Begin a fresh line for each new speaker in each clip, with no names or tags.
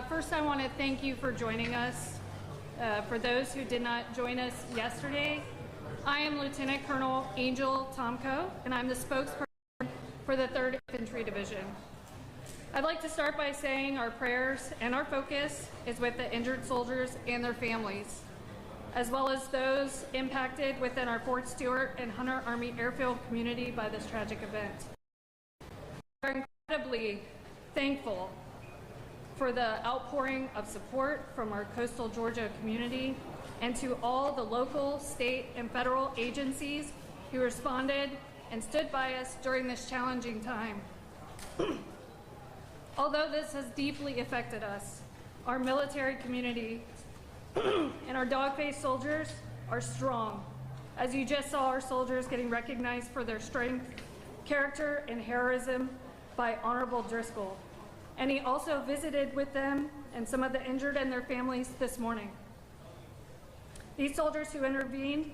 First, I want to thank you for joining us. For those who did not join us yesterday, I am Lieutenant Colonel Angel Tomko, and I'm the spokesperson for the 3rd Infantry Division. I'd like to start by saying our prayers and our focus is with the injured soldiers and their families, as well as those impacted within our Fort Stewart and Hunter Army Airfield community by this tragic event. We are incredibly thankful for the outpouring of support from our coastal Georgia community and to all the local, state, and federal agencies who responded and stood by us during this challenging time. Although this has deeply affected us, our military community and our dog-faced soldiers are strong. As you just saw, our soldiers getting recognized for their strength, character, and heroism by Honorable Driscoll. And he also visited with them and some of the injured and their families this morning. These soldiers who intervened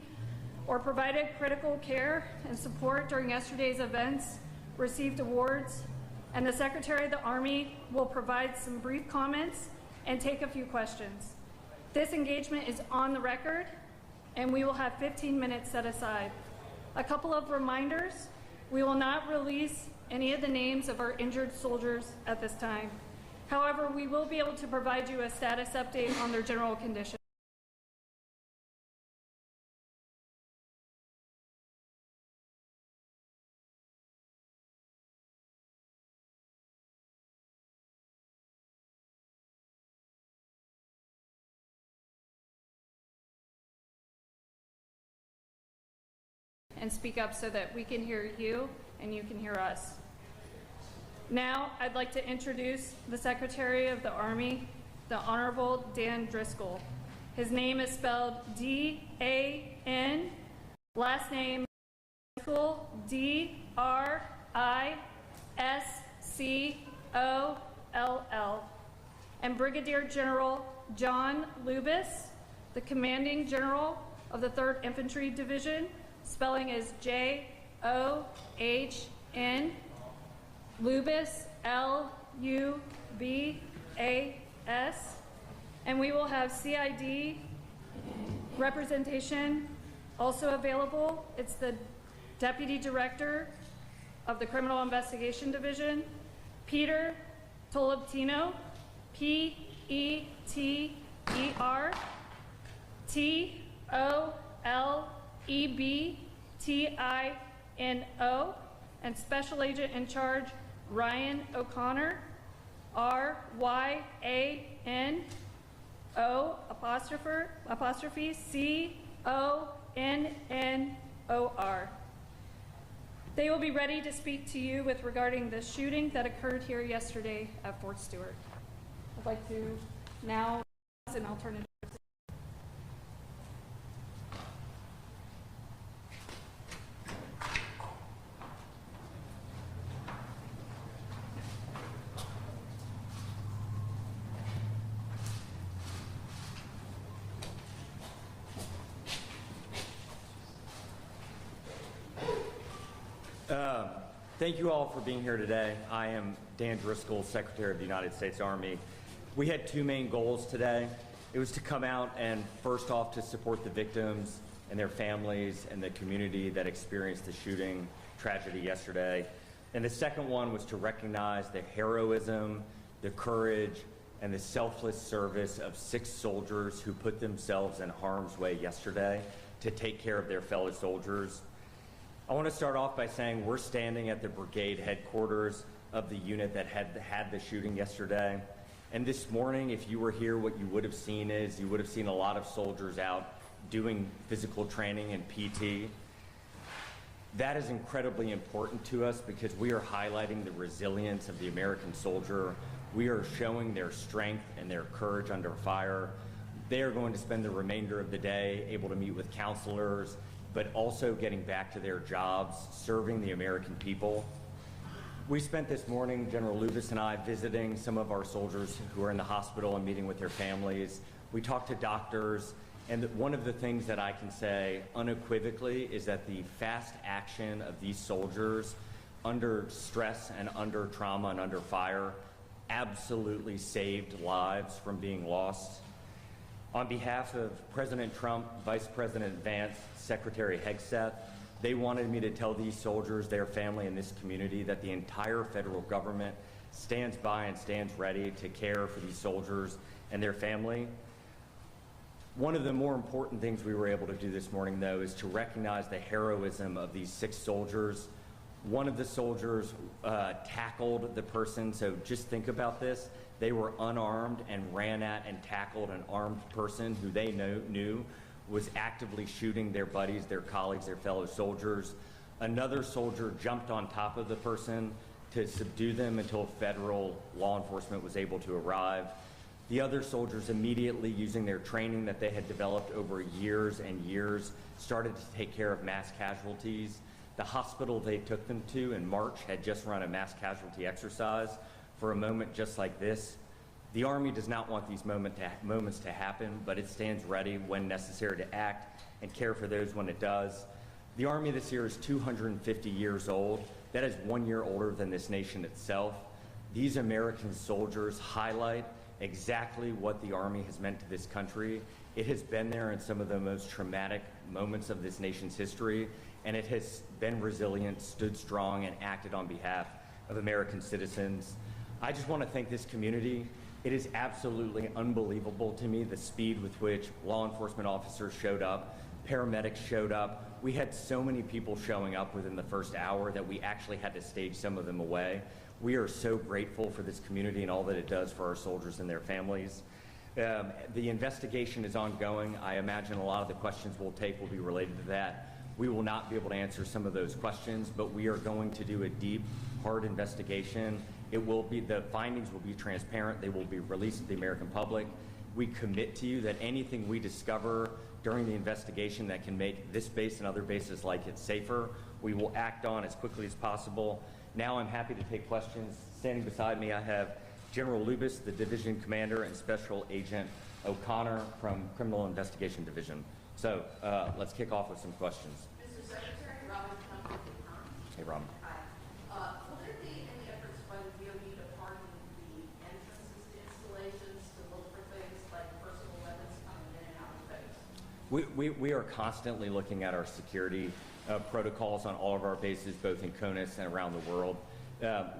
or provided critical care and support during yesterday's events received awards, and the Secretary of the Army will provide some brief comments and take a few questions. This engagement is on the record, and we will have 15 minutes set aside. A couple of reminders: we will not release any of the names of our injured soldiers at this time. However, we will be able to provide you a status update on their general condition. And speak up so that we can hear you and you can hear us. Now, I'd like to introduce the Secretary of the Army, the Honorable Dan Driscoll. His name is spelled D-A-N, last name Driscoll, D-R-I-S-C-O-L-L. And Brigadier General John Lubis, the Commanding General of the 3rd Infantry Division. Spelling is J-O-H-N, Lubis, L-U-B-A-S. And we will have CID representation also available. It's the Deputy Director of the Criminal Investigation Division, Peter Tolentino, P-E-T-E-R, T-O-L-E-B-T-I-N-O, and Special Agent in Charge Ryan O'Connor, R-Y-A-N-O apostrophe C-O-N-N-O-R. They will be ready to speak to you with regarding the shooting that occurred here yesterday at Fort Stewart. I'd like to now, and I'll turn it over to
Thank you all for being here today. I am Dan Driscoll, Secretary of the United States Army. We had two main goals today. It was to come out and first off to support the victims and their families and the community that experienced the shooting tragedy yesterday. And the second one was to recognize the heroism, the courage, and the selfless service of 6 soldiers who put themselves in harm's way yesterday to take care of their fellow soldiers. I want to start off by saying we're standing at the brigade headquarters of the unit that had the shooting yesterday. And this morning, if you were here, what you would have seen is you would have seen a lot of soldiers out doing physical training and PT. That is incredibly important to us because we are highlighting the resilience of the American soldier. We are showing their strength and their courage under fire. They are going to spend the remainder of the day able to meet with counselors, but also getting back to their jobs, serving the American people. We spent this morning, General Lubis and I, visiting some of our soldiers who are in the hospital and meeting with their families. We talked to doctors, and one of the things that I can say unequivocally is that the fast action of these soldiers under stress and under trauma and under fire absolutely saved lives from being lost. On behalf of President Trump, Vice President Vance, Secretary Hegseth, they wanted me to tell these soldiers, their family, and this community that the entire federal government stands by and stands ready to care for these soldiers and their family. One of the more important things we were able to do this morning, though, is to recognize the heroism of these 6 soldiers. One of the soldiers tackled the person, so just think about this. They were unarmed and ran at and tackled an armed person who they knew was actively shooting their buddies, their colleagues, their fellow soldiers. Another soldier jumped on top of the person to subdue them until federal law enforcement was able to arrive. The other soldiers, immediately using their training that they had developed over years and years, started to take care of mass casualties. The hospital they took them to in March had just run a mass casualty exercise for a moment just like this. The Army does not want these moments to happen, but it stands ready when necessary to act and care for those when it does. The Army this year is 250 years old. That is 1 year older than this nation itself. These American soldiers highlight exactly what the Army has meant to this country. It has been there in some of the most traumatic moments of this nation's history, and it has been resilient, stood strong, and acted on behalf of American citizens. I just want to thank this community. It is absolutely unbelievable to me the speed with which law enforcement officers showed up, paramedics showed up. We had so many people showing up within the first hour that we actually had to stage some of them away. We are so grateful for this community and all that it does for our soldiers and their families. The investigation is ongoing. I imagine a lot of the questions we'll take will be related to that. We will not be able to answer some of those questions, but we are going to do a deep, hard investigation. The findings will be transparent. They will be released to the American public. We commit to you that anything we discover during the investigation that can make this base and other bases like it safer, we will act on as quickly as possible. Now I'm happy to take questions. Standing beside me, I have General Lubis, the Division Commander, and Special Agent O'Connor from Criminal Investigation Division. So let's kick off with some questions.
Mr. Secretary, Robin Trump.
Hey, Robin.
Hi. Will there be any efforts by the DOD to harden the entrances to installations to look for things like personal weapons coming in and out of base?
We are constantly looking at our security protocols on all of our bases, both in CONUS and around the world.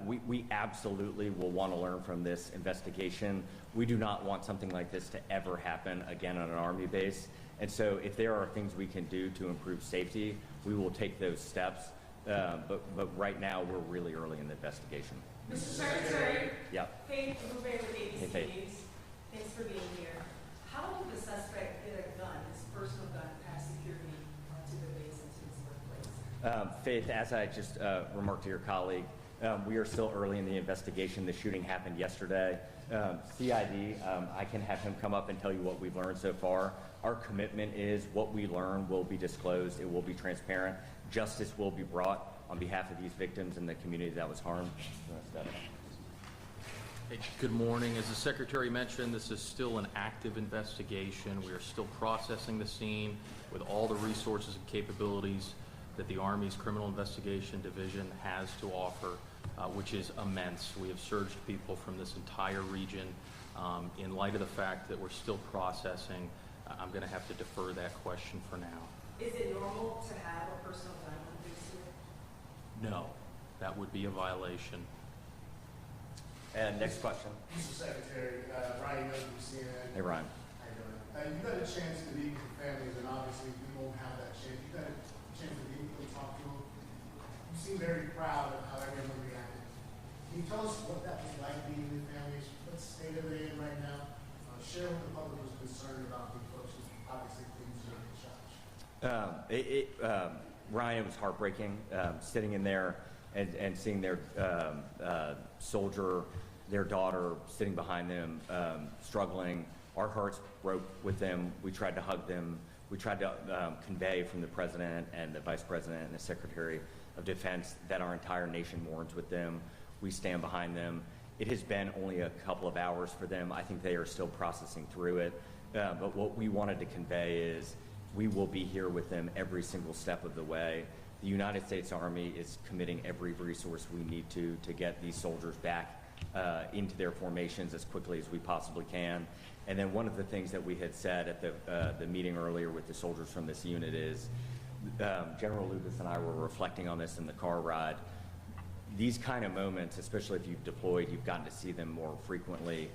We absolutely will want to learn from this investigation. We do not want something like this to ever happen again on an Army base. And so if there are things we can do to improve safety, we will take those steps. But right now, we're really early in the investigation.
Mr. Secretary.
Yep.
Faith Bouvet with ABC
Hey, Faith.
News. Thanks for being here. How did the suspect get a gun, his personal gun, past security to the base and to his workplace?
Faith, as I just remarked to your colleague, we are still early in the investigation. The shooting happened yesterday. CID, I can have him come up and tell you what we've learned so far. Our commitment is what we learn will be disclosed. It will be transparent. Justice will be brought on behalf of these victims and the community that was harmed.
Hey, good morning. As the Secretary mentioned, this is still an active investigation. We are still processing the scene with all the resources and capabilities that the Army's Criminal Investigation Division has to offer, which is immense. We have surged people from this entire region. In light of the fact that we're still processing, I'm going to have to defer that question for now.
Is it normal to have a personal gun on base here?
No, that would be a violation.
And next question.
Mr. Secretary, Ryan Young from CNN.
Hey, Ryan.
How you doing? You got a chance to meet with families, and obviously we won't have that chance. You got a chance to meet with them, talk to them. You seem very proud of how everyone reacted. Can you tell us what that was like being with families? What state are they in right now? Share what the public was concerned about the folks who obviously things are in charge.
Ryan, it was heartbreaking sitting in there and seeing their soldier, their daughter sitting behind them, struggling. Our hearts broke with them. We tried to hug them. We tried to convey from the President and the Vice President and the Secretary of Defense that our entire nation mourns with them. We stand behind them. It has been only a couple of hours for them. I think they are still processing through it. But what we wanted to convey is we will be here with them every single step of the way. The United States Army is committing every resource we need to get these soldiers back into their formations as quickly as we possibly can. And then one of the things that we had said at the meeting earlier with the soldiers from this unit is, General Lucas and I were reflecting on this in the car ride. These kind of moments, especially if you've deployed, you've gotten to see them more frequently.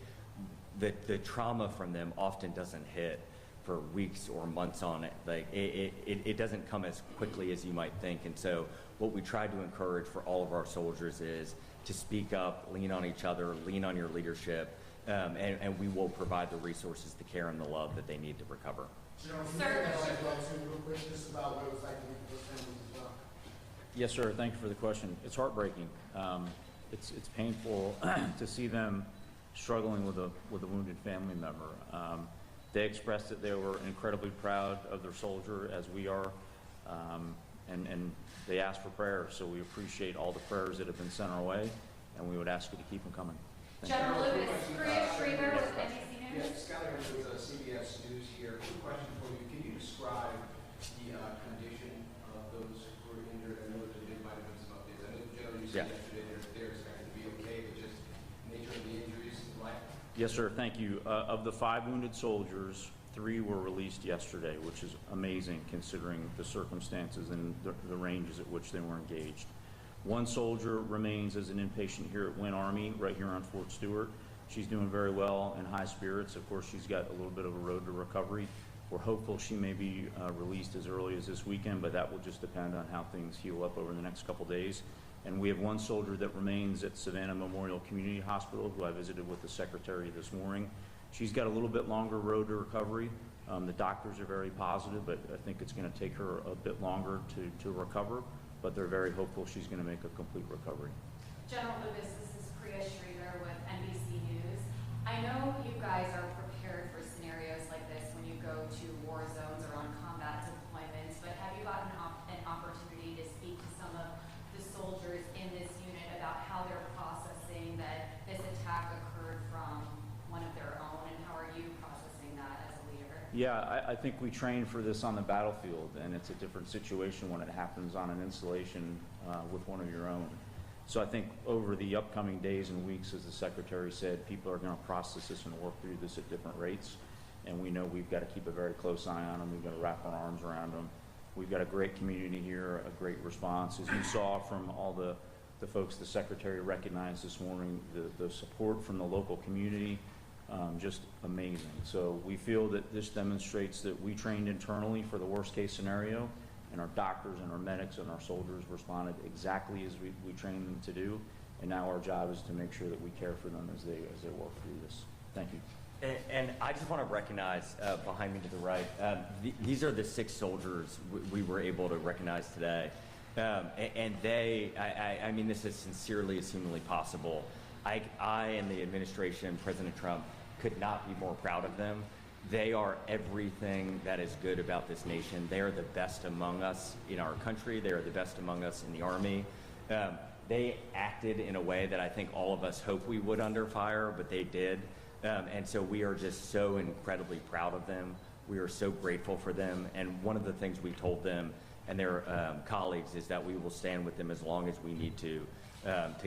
The trauma from them often doesn't hit for weeks or months on it. Like it doesn't come as quickly as you might think. And so what we try to encourage for all of our soldiers is to speak up, lean on each other, lean on your leadership, and we will provide the resources, the care, and the love that they need to recover.
General, can
Sir.
you tell us real quick just about what it was like to meet those families as well?
Yes, sir. Thank you for the question. It's heartbreaking. It's painful to see them struggling with a wounded family member. They expressed that they were incredibly proud of their soldier, as we are, and they asked for prayers. So we appreciate all the prayers that have been sent our way, and we would ask you to keep them coming. Thank you.
General Lucas, Maria Schreiber with NBC News.
Yes, Scott Evans with CBS News here. Quick question for you. Can you describe the condition of those who are injured? I know that there might have been some updates. I know generally you said yesterday they're expected to be okay, but just nature of the injuries, right?
Yes, sir. Thank you. Of the 5 wounded soldiers, 3 were released yesterday, which is amazing considering the circumstances and the ranges at which they were engaged. 1 soldier remains as an inpatient here at Wynn Army, right here on Fort Stewart. She's doing very well and high spirits. Of course, she's got a little bit of a road to recovery. We're hopeful she may be released as early as this weekend, but that will just depend on how things heal up over the next couple days. And we have 1 soldier that remains at Savannah Memorial Community Hospital, who I visited with the secretary this morning. She's got a little bit longer road to recovery. The doctors are very positive, but I think it's going to take her a bit longer to recover, but they're very hopeful she's going to make a complete recovery.
General Lucas, this is Priya Schreiber with NBC News. I know you guys are prepared for scenarios like this when you go to war zones or on combat deployments, but have you gotten an opportunity to speak to some of the soldiers in this unit about how they're processing that this attack occurred from one of their own, and how are you processing that as a leader?
Yeah, I think we train for this on the battlefield, and it's a different situation when it happens on an installation with one of your own. So I think over the upcoming days and weeks, as the secretary said, people are going to process this and work through this at different rates. And we know we've got to keep a very close eye on them. We've got to wrap our arms around them. We've got a great community here, a great response. As you saw from all the folks the secretary recognized this morning, the support from the local community, just amazing. So we feel that this demonstrates that we trained internally for the worst case scenario, and our doctors and our medics and our soldiers responded exactly as we trained them to do. And now our job is to make sure that we care for them as they work through this. Thank you.
And I just want to recognize behind me to the right, these are the 6 soldiers we were able to recognize today. And they, I mean this as sincerely as humanly possible. I and the administration, President Trump, could not be more proud of them. They are everything that is good about this nation. They are the best among us in our country. They are the best among us in the Army. They acted in a way that I think all of us hope we would under fire, but they did. And so we are just so incredibly proud of them. We are so grateful for them. And one of the things we told them and their colleagues is that we will stand with them as long as we need to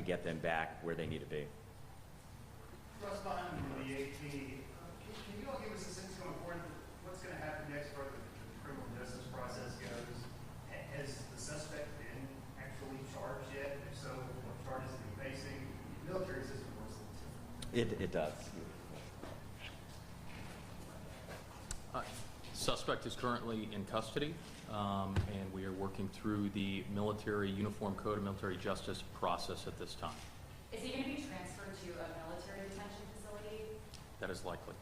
get them back where they need to be.
Russ, behind the AP, can you all give us a sense going forward what's going to happen next for the criminal justice process goes? Has the suspect been actually charged yet? If so, what charges is he facing? The military system works a little different.
It does.
Suspect is currently in custody, and we are working through the military uniform code and military justice process at this time.
Is he going to be transferred to a military detention facility?
That is likely.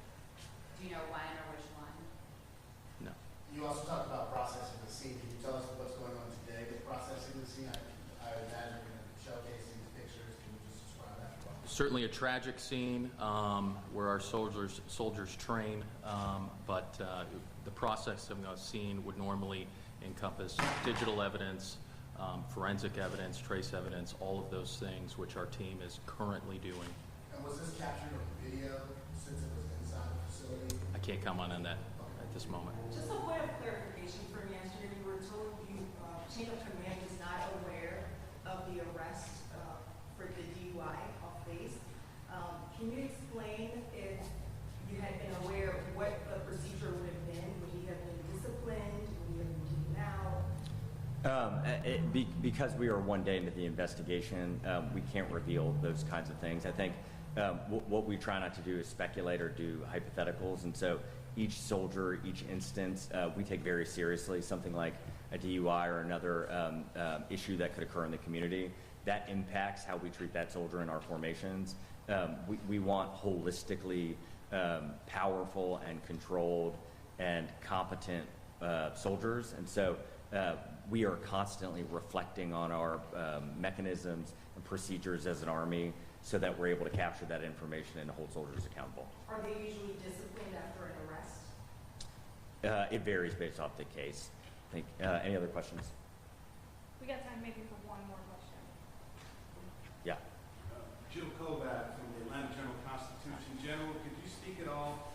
Do you know when or which one?
No.
You also talked about processing the scene. Can you tell us what's going on today with processing the scene? I imagine you're going to showcase these pictures. Can you just describe that for us?
Certainly a tragic scene where our soldiers train, but the process of a scene would normally encompass digital evidence, forensic evidence, trace evidence, all of those things which our team is currently doing.
And was this captured on video since it was inside the facility?
I can't comment on that at this moment.
Just a point of clarification from yesterday, we were told chain of command is not aware of the arrest for the DUI of Faith. Can you explain if you had been aware of what the procedure would have been? Would he have been disciplined? Would he have been taken out?
Because we are one day into the investigation, we can't reveal those kinds of things. I think what we try not to do is speculate or do hypotheticals, and so each soldier, each instance, we take very seriously. Something like a DUI or another issue that could occur in the community, that impacts how we treat that soldier in our formations. We want holistically powerful and controlled and competent soldiers, and so we are constantly reflecting on our mechanisms and procedures as an Army so that we're able to capture that information and hold soldiers accountable.
Are they usually disciplined after an arrest?
It varies based off the case. I think, any other questions?
We got time maybe for one more question.
Yeah.
Jill Kovac from the Atlanta Journal-Constitution. General, could you speak at all,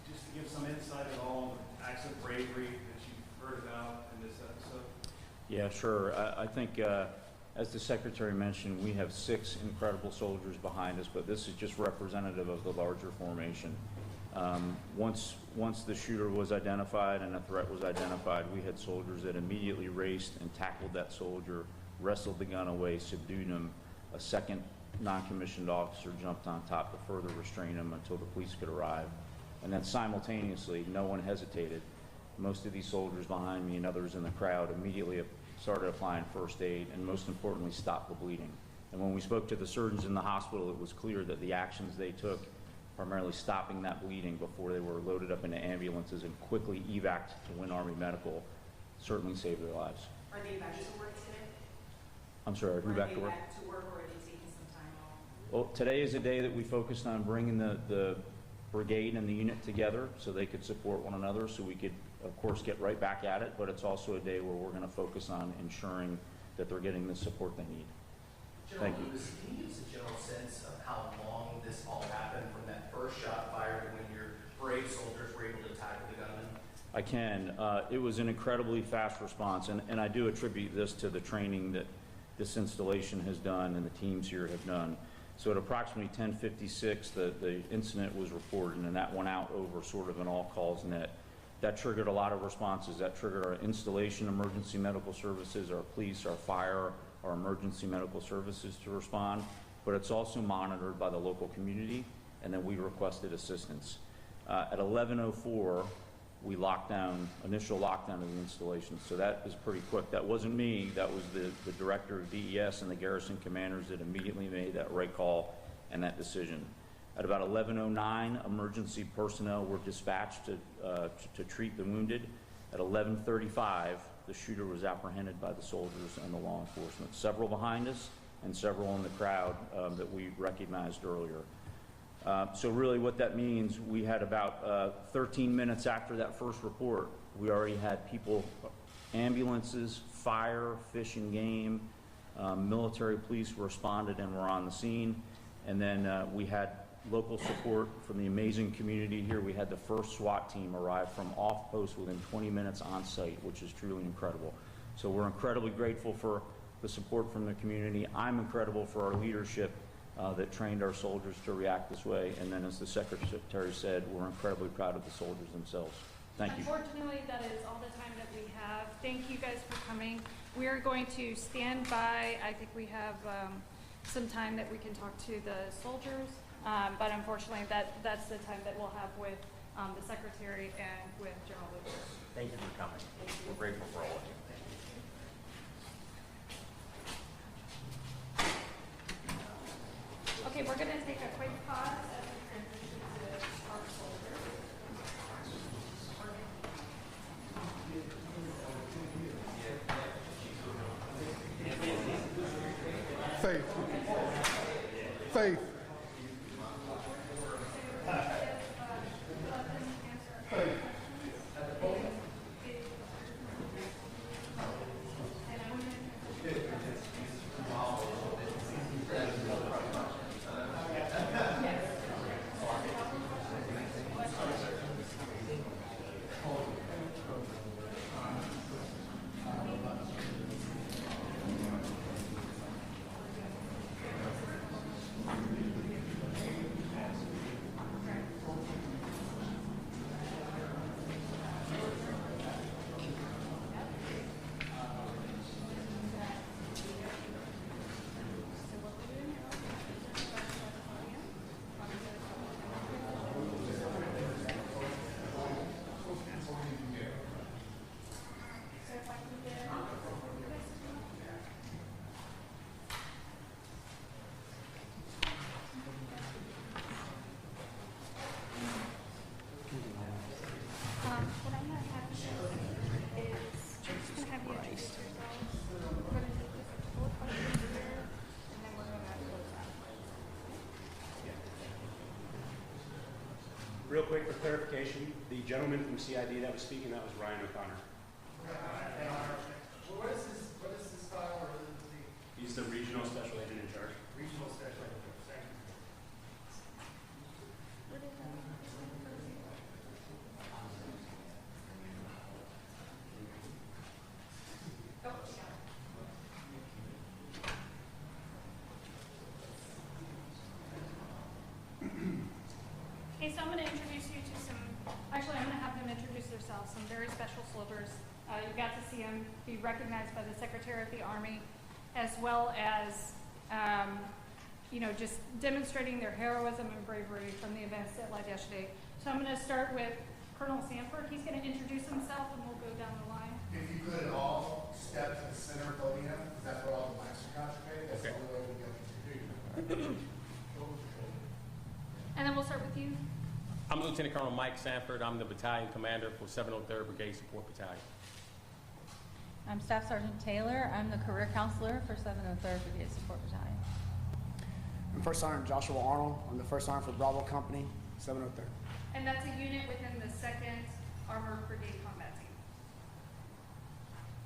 just to give some insight at all, on the acts of bravery that you've heard about in this episode?
Yeah, sure. I think, as the Secretary mentioned, we have 6 incredible soldiers behind us, but this is just representative of the larger formation. Once the shooter was identified and a threat was identified, we had soldiers that immediately raced and tackled that soldier, wrestled the gun away, subdued him. A second non-commissioned officer jumped on top to further restrain him until the police could arrive. And then simultaneously, no one hesitated. Most of these soldiers behind me and others in the crowd immediately started applying first aid and, most importantly, stopped the bleeding. And when we spoke to the surgeons in the hospital, it was clear that the actions they took, primarily stopping that bleeding before they were loaded up into ambulances and quickly evac'd to Win Army Medical, certainly saved their lives.
Are they back to work today?
I'm sorry, are we back to work?
Are they back to work, or are they taking some time off?
Well, today is a day that we focused on bringing the brigade and the unit together so they could support one another, so we could, of course, get right back at it, but it's also a day where we're going to focus on ensuring that they're getting the support they need.
General
Thank you.
Lewis, can you give us a general sense of how long this all happened from that first shot fired to when your brave soldiers were able to tackle the gunman?
I can. It was an incredibly fast response, and I do attribute this to the training that this installation has done and the teams here have done. So at approximately 10:56, the incident was reported, and that went out over sort of an all-calls net. That triggered a lot of responses. That triggered our installation emergency medical services, our police, our fire, our emergency medical services to respond, but it's also monitored by the local community, and then we requested assistance. At 11:04, we locked down, initial lockdown of the installation, so that is pretty quick. That wasn't me, that was the director of DES and the garrison commanders that immediately made that right call and that decision. At about 11:09, emergency personnel were dispatched to treat the wounded. At 11:35, the shooter was apprehended by the soldiers and the law enforcement. Several behind us and several in the crowd that we recognized earlier. So really what that means, we had about 13 minutes after that first report, we already had people, ambulances, fire, fish and game, military police responded and were on the scene. And then we had local support from the amazing community here. We had the first SWAT team arrive from off post within 20 minutes on site, which is truly incredible. So we're incredibly grateful for the support from the community. I'm incredible for our leadership that trained our soldiers to react this way. And then, as the Secretary said, we're incredibly proud of the soldiers themselves. Thank you.
Unfortunately, that is all the time that we have. Thank you guys for coming. We are going to stand by. I think we have some time that we can talk to the soldiers, but unfortunately, that's the time that we'll have with the Secretary and with General Lewis.
Thank you for coming. We're grateful for all of you.
Okay, we're going to take a quick pause as we transition to our soldiers.
Faith. Faith.
Real quick for clarification, the gentleman from CID that was speaking, that was Ryan O'Connor.
What is this style or is it
He's the regional special agent in charge.
regional special? Thank you.
Okay, so I'm going to introduce you to some, actually I'm going to have them introduce themselves, some very special soldiers. You got to see them be recognized by the Secretary of the Army, as well as, just demonstrating their heroism and bravery from the events that led yesterday. So I'm going to start with Colonel Sanford. He's going to introduce himself and we'll go down the line.
If you could all step to the center of the podium, because that's where all the mics are concentrated, that's the only way we get to
And then we'll start with you.
I'm Lieutenant Colonel Mike Sanford. I'm the battalion commander for 703rd Brigade Support Battalion.
I'm Staff Sergeant Taylor. I'm the career counselor for 703rd Brigade Support Battalion.
I'm First Sergeant Joshua Arnold. I'm the First Sergeant for Bravo Company, 703rd.
And that's a unit within the 2nd Armored Brigade Combat Team.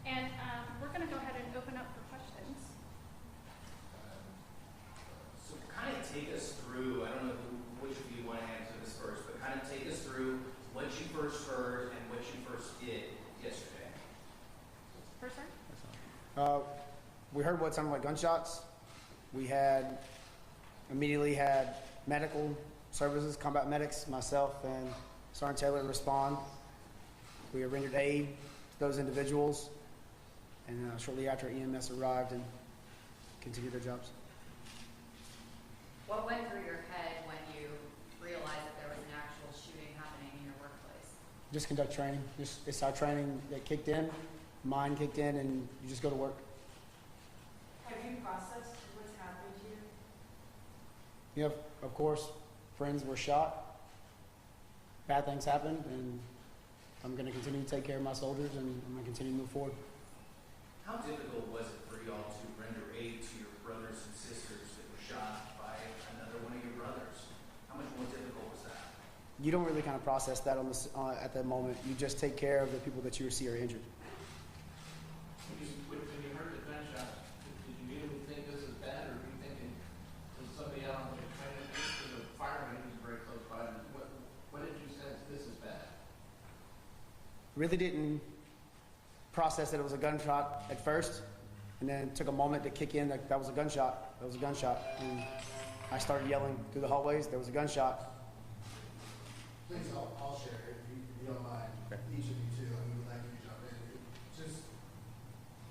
And we're going to go ahead and open up for questions.
So kind of take us through, I don't know which of you want to answer this first, but kind of take us through what you first heard and what you first did yesterday.
First sergeant?
We heard what sounded like gunshots. We immediately had medical services, combat medics, myself and Sergeant Taylor respond. We rendered aid to those individuals, and shortly after EMS arrived and continued their jobs.
What went through your head when you realized that there was an actual shooting happening in your workplace?
Just conduct training. It's our training that kicked in, mine kicked in, and you just go to work.
Have you processed what's happened here?
You know, of course, friends were shot. Bad things happened, and I'm going to continue to take care of my soldiers, and I'm going to continue to move forward.
How difficult was it for y'all to render aid to your brothers and sisters that were shot by another one of your brothers? How much more difficult was that?
You don't really kind of process that at that moment. You just take care of the people that you see are injured.
When you heard the gunshot, did you immediately think this is bad, or were you thinking, was somebody out on the training, the fireman who's very close by, what did you sense this is bad?
Really didn't process that it was a gunshot at first, and then it took a moment to kick in that was a gunshot. That was a gunshot. And I started yelling through the hallways, there was a gunshot.
Please, I'll share if you don't mind. Each of you too. I mean, we'd like you to jump in.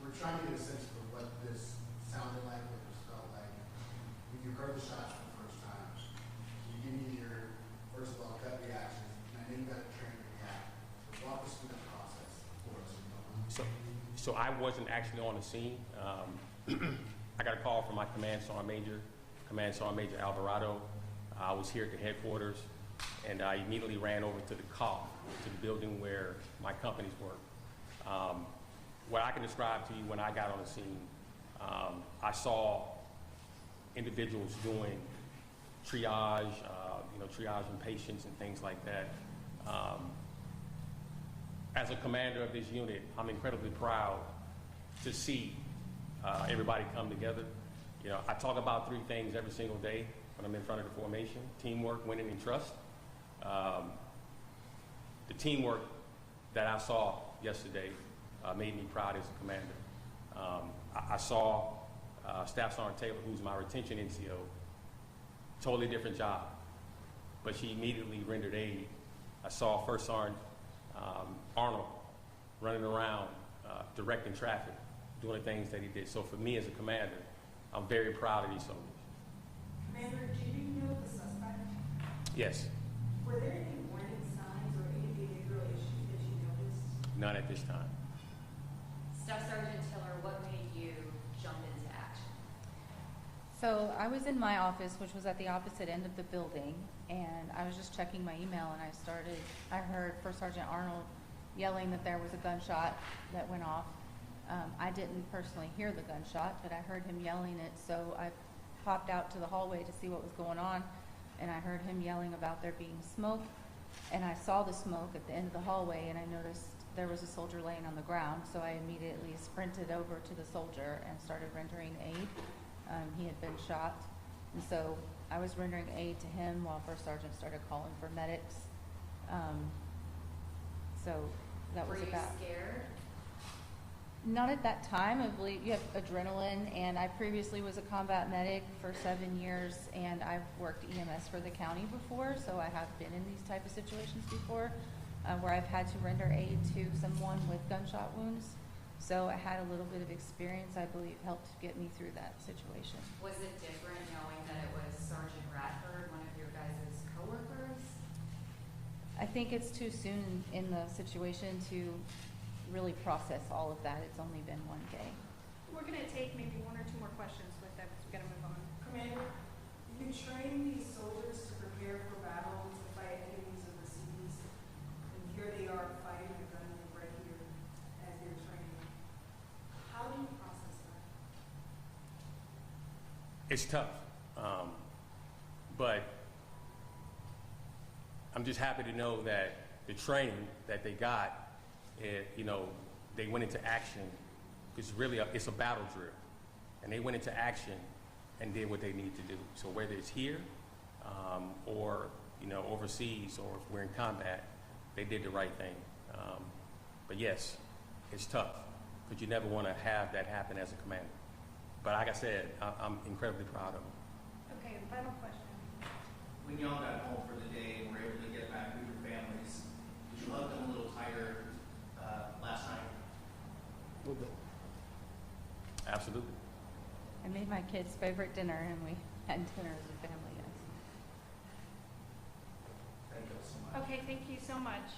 We're trying to get a sense for what this sounded like, what this felt like. When you heard the shots for the first time, can you give me your, first of all, gut reaction? And I know you got to train to react. But walk us through that process for us. If you don't mind.
So I wasn't actually on the scene. I got a call from my Command Sergeant Major Alvarado. I was here at the headquarters, and I immediately ran over to the COP, to the building where my companies work. What I can describe to you when I got on the scene, I saw individuals doing triage, triaging patients and things like that. As a commander of this unit, I'm incredibly proud to see everybody come together. You know, I talk about 3 things every single day when I'm in front of the formation: teamwork, winning, and trust. The teamwork that I saw yesterday made me proud as a commander. I saw Staff Sergeant Taylor, who's my retention NCO, totally different job, but she immediately rendered aid. I saw First Sergeant Arnold running around, directing traffic, doing the things that he did. So for me as a commander, I'm very proud of these soldiers.
Commander, did you know the suspect?
Yes,
Were there any warning signs or any behavioral issues that you noticed?
none at this time.
Staff Sergeant Taylor, what made you jump into action?
So I was in my office, which was at the opposite end of the building, and I was just checking my email, and I heard First Sergeant Arnold yelling that there was a gunshot that went off. I didn't personally hear the gunshot, but I heard him yelling it, so I popped out to the hallway to see what was going on, and I heard him yelling about there being smoke, And I saw the smoke at the end of the hallway, and I noticed there was a soldier laying on the ground, so I immediately sprinted over to the soldier and started rendering aid. He had been shot, and so I was rendering aid to him while First Sergeant started calling for medics. So that was
Were you
about.
scared?
Not at that time. I believe you have adrenaline, and I previously was a combat medic for 7 years, and I've worked EMS for the county before, so I have been in these type of situations before, where I've had to render aid to someone with gunshot wounds. So I had a little bit of experience, I believe, helped get me through that situation.
Was it different knowing that it was Sergeant Radford, one of your guys' coworkers?
I think it's too soon in the situation to really process all of that. It's only been one day.
We're gonna take maybe one or two more questions with them, because we gotta move on.
Commander, you train these soldiers to prepare for battle, to fight enemies overseas, and here they are fighting a gun right here as they're training. How do you process that?
It's tough, but I'm just happy to know that the training that they got, they went into action. It's really it's a battle drill, and they went into action and did what they need to do. So whether it's here or overseas, or if we're in combat, they did the right thing. But yes, it's tough because you never want to have that happen as a commander. But like I said, I'm incredibly proud of them.
Okay, final question.
When y'all got home for the day and were able to get back with your families, did you hug them a little tighter last night?
A little bit.
Absolutely.
I made my kids' favorite dinner, and we had dinner as a family, yes.
Thank you all so much.
Okay, thank you so much.